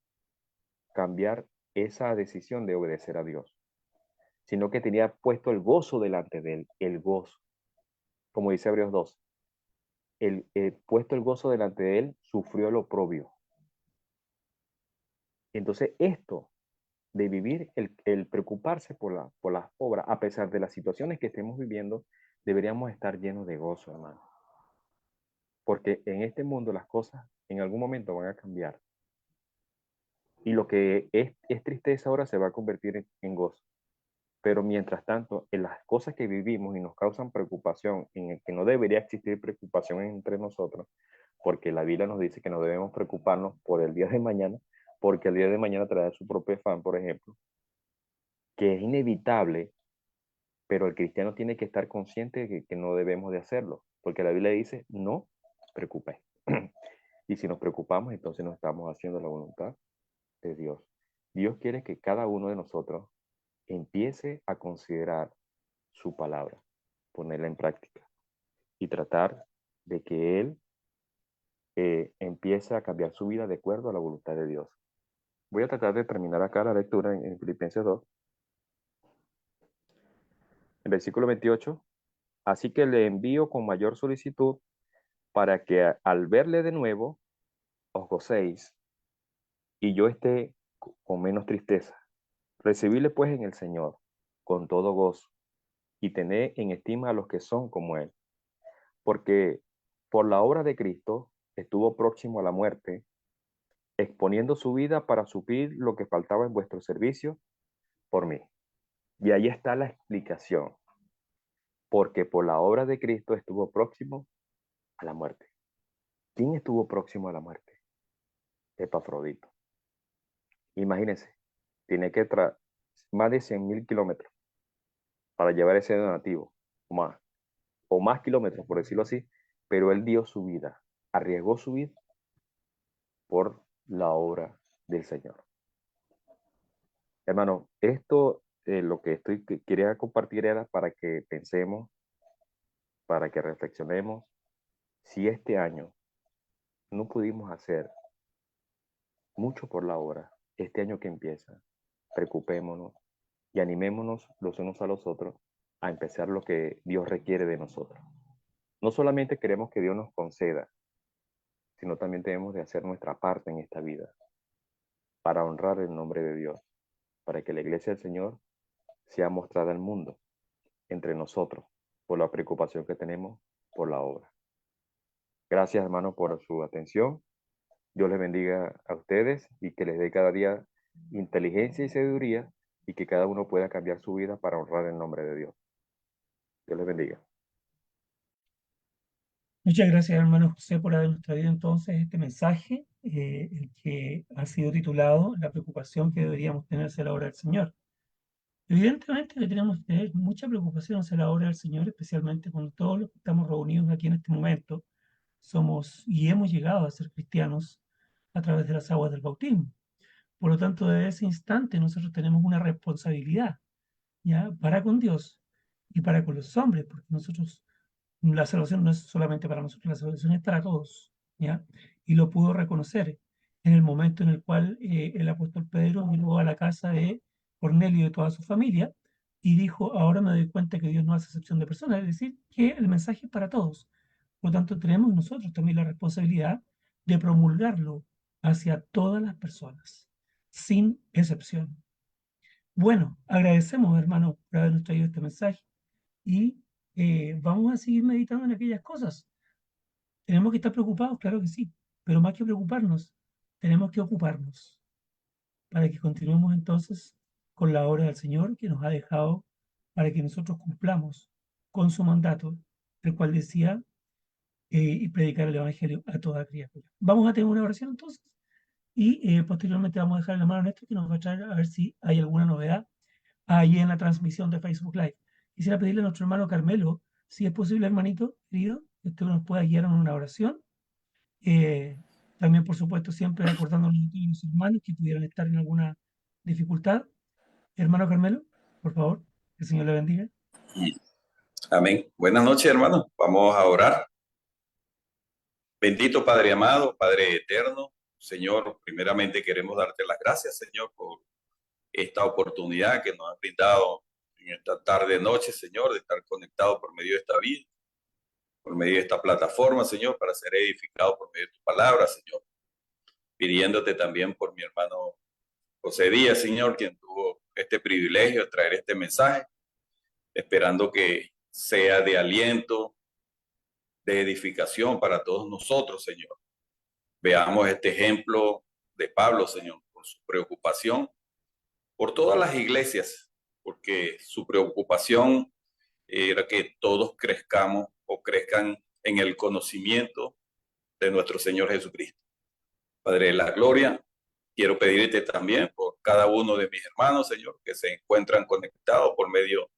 cambiar esa decisión de obedecer a Dios. sino que tenía puesto el gozo delante de él, el gozo. Como dice Hebreos 2, puesto el gozo delante de él, sufrió el oprobio. Entonces esto de vivir, el preocuparse por las obras, a pesar de las situaciones que estemos viviendo, deberíamos estar llenos de gozo, hermano. Porque en este mundo las cosas en algún momento van a cambiar. Y lo que es tristeza ahora se va a convertir en gozo. Pero mientras tanto, en las cosas que vivimos y nos causan preocupación, en el que no debería existir preocupación entre nosotros, porque la Biblia nos dice que no debemos preocuparnos por el día de mañana, porque el día de mañana trae su propio afán, por ejemplo, que es inevitable, pero el cristiano tiene que estar consciente de que no debemos de hacerlo, porque la Biblia dice, no preocupéis. Y si nos preocupamos, entonces no estamos haciendo la voluntad de Dios. Dios quiere que cada uno de nosotros empiece a considerar su palabra, ponerla en práctica y tratar de que Él empiece a cambiar su vida de acuerdo a la voluntad de Dios. Voy a tratar de terminar acá la lectura en Filipenses 2, en versículo 28. Así que le envío con mayor solicitud para que al verle de nuevo os gocéis y yo esté con menos tristeza. Recibidle pues en el Señor con todo gozo y tened en estima a los que son como Él, porque por la obra de Cristo estuvo próximo a la muerte, exponiendo su vida para suplir lo que faltaba en vuestro servicio por mí. Y ahí está la explicación, porque por la obra de Cristo estuvo próximo a la muerte. ¿Quién estuvo próximo a la muerte? Epafrodito. Imagínense, tiene que más de 100.000 kilómetros para llevar ese donativo, o más kilómetros, por decirlo así, pero él dio su vida, arriesgó su vida por la obra del Señor. Hermano, esto, lo que quería compartir era para que pensemos, para que reflexionemos, si este año no pudimos hacer mucho por la obra, este año que empieza, preocupémonos y animémonos los unos a los otros a empezar lo que Dios requiere de nosotros. No solamente queremos que Dios nos conceda, sino también tenemos de hacer nuestra parte en esta vida para honrar el nombre de Dios, para que la iglesia del Señor sea mostrada al mundo entre nosotros por la preocupación que tenemos por la obra. Gracias, hermano, por su atención. Dios les bendiga a ustedes y que les dé cada día inteligencia y sabiduría y que cada uno pueda cambiar su vida para honrar el nombre de Dios. Dios les bendiga. Muchas gracias, hermano José, por habernos traído entonces este mensaje, el que ha sido titulado La preocupación que deberíamos tener hacia la obra del Señor. Evidentemente que tenemos que tener mucha preocupación hacia la obra del Señor, especialmente cuando todos los que estamos reunidos aquí en este momento somos y hemos llegado a ser cristianos a través de las aguas del bautismo. Por lo tanto, desde ese instante nosotros tenemos una responsabilidad, ¿ya? Para con Dios y para con los hombres, porque nosotros, la salvación no es solamente para nosotros, la salvación es para todos, ¿ya? Y lo pudo reconocer en el momento en el cual el apóstol Pedro llegó a la casa de Cornelio y de toda su familia y dijo, ahora me doy cuenta que Dios no hace excepción de personas, es decir, que el mensaje es para todos. Por lo tanto, tenemos nosotros también la responsabilidad de promulgarlo hacia todas las personas, sin excepción. Bueno, agradecemos, hermano, por habernos traído este mensaje y vamos a seguir meditando en aquellas cosas. ¿Tenemos que estar preocupados? Claro que sí, pero más que preocuparnos, tenemos que ocuparnos para que continuemos entonces con la obra del Señor que nos ha dejado para que nosotros cumplamos con su mandato, el cual decía, y predicar el Evangelio a toda criatura. Vamos a tener una oración entonces y posteriormente vamos a dejar en la mano a Néstor que nos va a traer a ver si hay alguna novedad ahí en la transmisión de Facebook Live. Quisiera pedirle a nuestro hermano Carmelo, si es posible, hermanito querido, que usted nos pueda guiar en una oración. Eh, También, por supuesto, siempre acordándonos de todos los hermanos que pudieran estar en alguna dificultad. Hermano Carmelo, por favor, que el Señor le bendiga. Amén. Buenas noches, hermanos. Vamos a orar. Bendito Padre amado, Padre eterno, Señor, primeramente queremos darte las gracias, Señor, por esta oportunidad que nos has brindado en en esta tarde, noche, Señor, de estar conectado por medio de esta vida, por medio de esta plataforma, Señor, para ser edificado por medio de tu palabra, Señor. Pidiéndote también por mi hermano José Díaz, Señor, quien tuvo este privilegio de traer este mensaje, esperando que sea de aliento, de edificación para todos nosotros, Señor. Veamos este ejemplo de Pablo, Señor, por su preocupación por todas las iglesias, porque su preocupación era que todos crezcamos o crezcan en el conocimiento de nuestro Señor Jesucristo. Padre de la gloria, quiero pedirte también por cada uno de mis hermanos, Señor, que se encuentran conectados por medio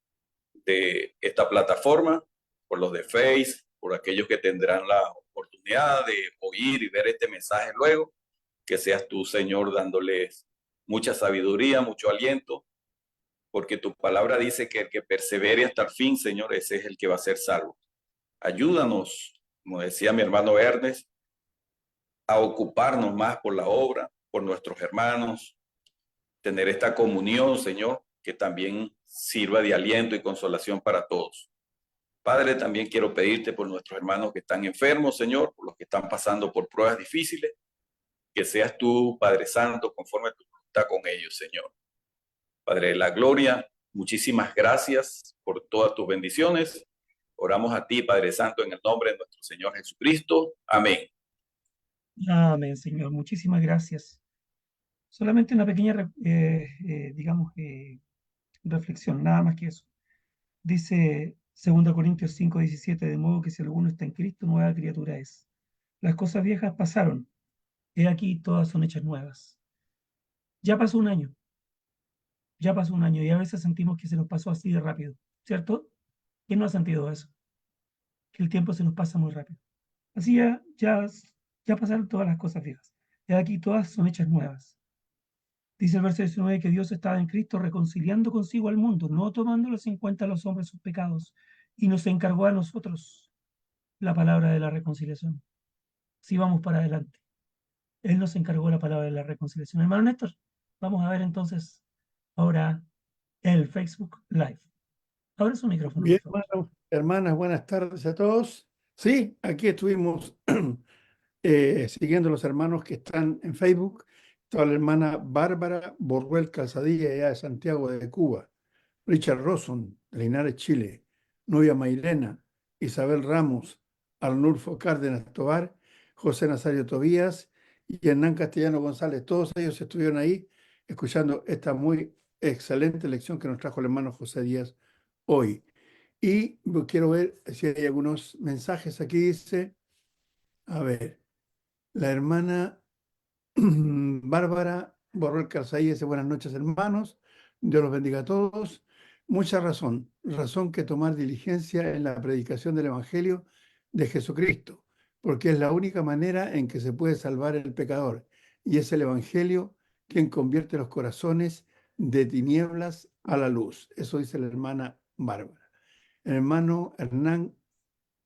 de esta plataforma, por los de Face, por aquellos que tendrán la oportunidad de oír y ver este mensaje luego, que seas tú, Señor, dándoles mucha sabiduría, mucho aliento, porque tu palabra dice que el que persevere hasta el fin, Señor, ese es el que va a ser salvo. Ayúdanos, como decía mi hermano Ernest, a ocuparnos más por la obra, por nuestros hermanos, tener esta comunión, Señor, que también sirva de aliento y consolación para todos. Padre, también quiero pedirte por nuestros hermanos que están enfermos, Señor, por los que están pasando por pruebas difíciles, que seas tú, Padre Santo, conforme a tu voluntad con ellos, Señor. Padre de la gloria, muchísimas gracias por todas tus bendiciones. Oramos a ti, Padre Santo, en el nombre de nuestro Señor Jesucristo. Amén. Amén, Señor. Muchísimas gracias. Solamente una pequeña, digamos, reflexión, nada más que eso. Dice 2 Corintios 5:17, de modo que si alguno está en Cristo, nueva criatura es. Las cosas viejas pasaron, he aquí todas son hechas nuevas. Ya pasó un año y a veces sentimos que se nos pasó así de rápido, ¿cierto? ¿Quién no ha sentido eso? Que el tiempo se nos pasa muy rápido. Así ya pasaron todas las cosas viejas. He aquí todas son hechas nuevas. Dice el verso 19 que Dios estaba en Cristo reconciliando consigo al mundo, no tomándolos en cuenta a los hombres sus pecados, y nos encargó a nosotros la palabra de la reconciliación. Si vamos para adelante, Él nos encargó la palabra de la reconciliación. Hermano Néstor, vamos a ver entonces ahora el Facebook Live. Ahora su micrófono, Bien, por favor. hermanos, hermanas, buenas tardes a todos. Sí, aquí estuvimos siguiendo los hermanos que están en Facebook. Toda la hermana Bárbara Borruel Calzadilla, allá de Santiago de Cuba. Richard Rosson, de Linares, Chile. Novia Mairena, Isabel Ramos, Arnulfo Cárdenas Tobar, José Nazario Tobías y Hernán Castellano González. Todos ellos estuvieron ahí escuchando esta muy excelente lección que nos trajo el hermano José Díaz hoy. Y quiero ver si hay algunos mensajes. Aquí dice, a ver, la hermana Bárbara Borrell Calzaí dice, buenas noches hermanos, Dios los bendiga a todos. Mucha razón que tomar diligencia en la predicación del Evangelio de Jesucristo, porque es la única manera en que se puede salvar el pecador, y es el Evangelio quien convierte los corazones de tinieblas a la luz. Eso dice la hermana Bárbara. El hermano Hernán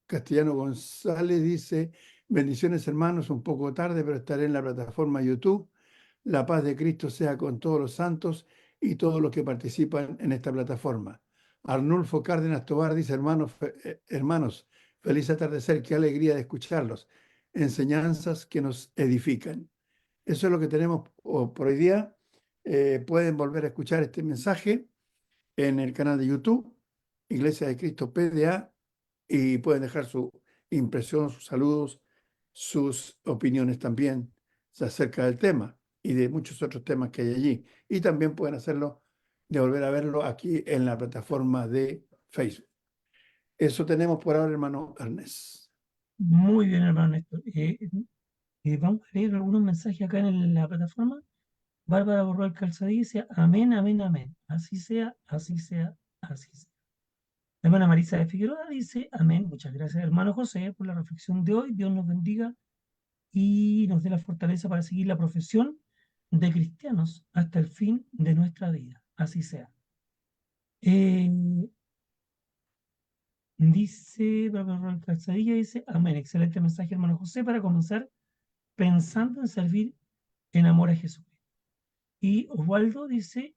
Castellano González dice, bendiciones hermanos, un poco tarde, pero estaré en la plataforma YouTube. La paz de Cristo sea con todos los santos y todos los que participan en esta plataforma. Arnulfo Cárdenas Tobar dice, hermanos, feliz atardecer, qué alegría de escucharlos. Enseñanzas que nos edifican. Eso es lo que tenemos por hoy día. Pueden volver a escuchar este mensaje en el canal de YouTube, Iglesia de Cristo PDA, y pueden dejar su impresión, sus saludos, sus opiniones también acerca del tema y de muchos otros temas que hay allí. Y también pueden hacerlo, de volver a verlo aquí en la plataforma de Facebook. Eso tenemos por ahora, hermano Ernest. Muy bien, hermano Néstor. Vamos a leer algunos mensajes acá en la plataforma. Bárbara Borrell Calzadí dice, amén, amén, amén. Así sea, así sea, así sea. La hermana Marisa de Figueroa dice, amén. Muchas gracias, hermano José, por la reflexión de hoy. Dios nos bendiga y nos dé la fortaleza para seguir la profesión de cristianos hasta el fin de nuestra vida. Así sea. Dice, Bárbara Calzadilla dice, amén. Excelente mensaje, hermano José, para comenzar pensando en servir en amor a Jesucristo. Y Osvaldo dice,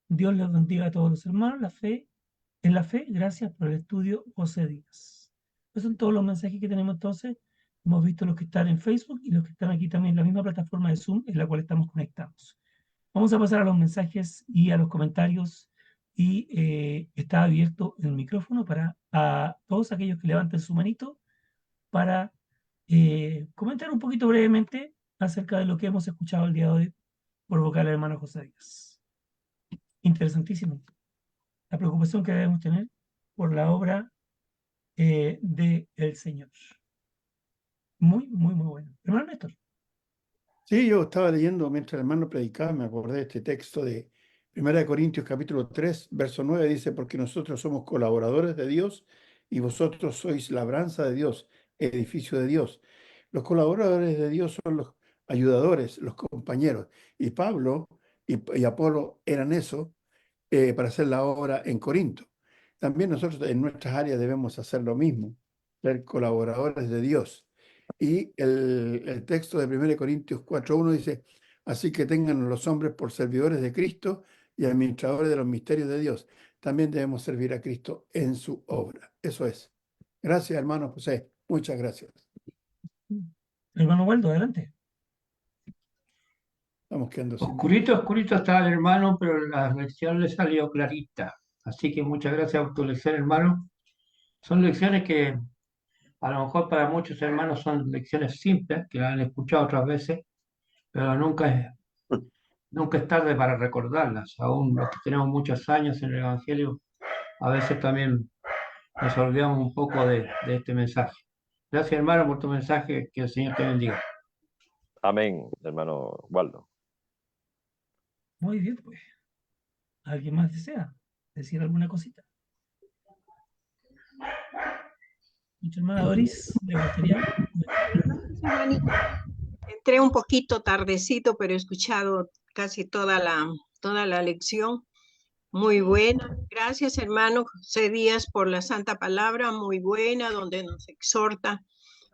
Dios les bendiga a todos los hermanos, la fe En la fe, gracias por el estudio, José Díaz. Esos son todos los mensajes que tenemos entonces. Hemos visto los que están en Facebook y los que están aquí también en la misma plataforma de Zoom en la cual estamos conectados. Vamos a pasar a los mensajes y a los comentarios y está abierto el micrófono para a todos aquellos que levanten su manito para comentar un poquito brevemente acerca de lo que hemos escuchado el día de hoy por vocal del hermano José Díaz. Interesantísimo. La preocupación que debemos tener por la obra del Señor. Muy, muy, muy bueno. Hermano Néstor. Sí, yo estaba leyendo mientras el hermano predicaba, me acordé de este texto de 1 Corintios capítulo 3, verso 9, dice, porque nosotros somos colaboradores de Dios y vosotros sois labranza de Dios, edificio de Dios. Los colaboradores de Dios son los ayudadores, los compañeros. Y Pablo y Apolo eran eso para hacer la obra en Corinto. También nosotros en nuestras áreas debemos hacer lo mismo, ser colaboradores de Dios. Y el texto de 1 Corintios 4:1 dice, así que tengan los hombres por servidores de Cristo y administradores de los misterios de Dios. También debemos servir a Cristo en su obra. Eso es. Gracias, hermano José. Muchas gracias. Hermano Waldo, adelante. Estamos quedando sin Oscurito, oscurito estaba el hermano, pero la lección le salió clarita. Así que muchas gracias por tu lección, hermano. Son lecciones que a lo mejor para muchos hermanos son lecciones simples, que la han escuchado otras veces, pero nunca es tarde para recordarlas. Aún los que tenemos muchos años en el Evangelio, a veces también nos olvidamos un poco de este mensaje. Gracias, hermano, por tu mensaje. Que el Señor te bendiga. Amén, hermano Waldo. Muy bien, pues. ¿Alguien más desea decir alguna cosita? Mucha hermana Doris, ¿le gustaría? Hermanito, entré un poquito tardecito, pero he escuchado casi toda la lección. Muy buena. Gracias, hermano José Díaz, por la santa palabra, muy buena, donde nos exhorta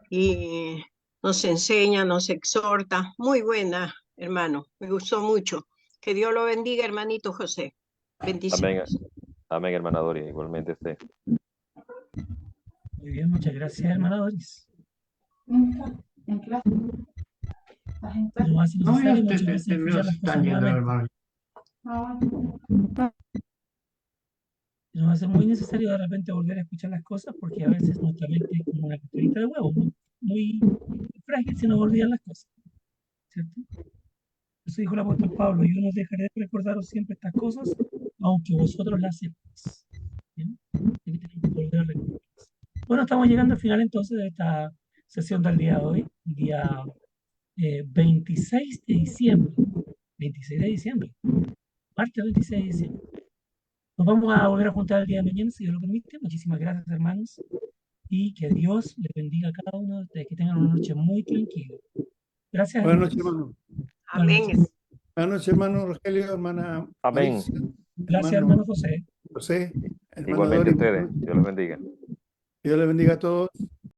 y nos enseña, nos exhorta. Muy buena, hermano. Me gustó mucho. Que Dios lo bendiga, hermanito José. Amén, Bendiciones. amén, hermana Doris, igualmente usted. Muy bien, muchas gracias, hermana Doris. En clase. Nos hace No, ya necesario muchas veces te escuchar las están cosas yendo, nuevamente. hermano. Nos hace muy necesario de repente volver a escuchar las cosas porque a veces nuestra mente es como una cascarita de huevo, muy frágil, se nos olvidan las cosas, ¿cierto? Eso dijo el apóstol Pablo, yo no dejaré de recordaros siempre estas cosas, aunque vosotros las sepáis. ¿Bien? Así que tenemos que volver a recordarlas. Bueno, estamos llegando al final entonces de esta sesión del día de hoy, día 26 de diciembre. 26 de diciembre. Martes 26 de diciembre. Nos vamos a volver a juntar el día de mañana, si Dios lo permite. Muchísimas gracias, hermanos. Y que Dios les bendiga a cada uno de ustedes. Que tengan una noche muy tranquila. Gracias, Buenas hermanos. noches, hermano. Amén. Buenas noches, hermano Rogelio, hermana Amén. Maritza, Gracias, hermano hermano José. José, hermana Igualmente Doris. ustedes. Dios los bendiga. Dios les bendiga a todos.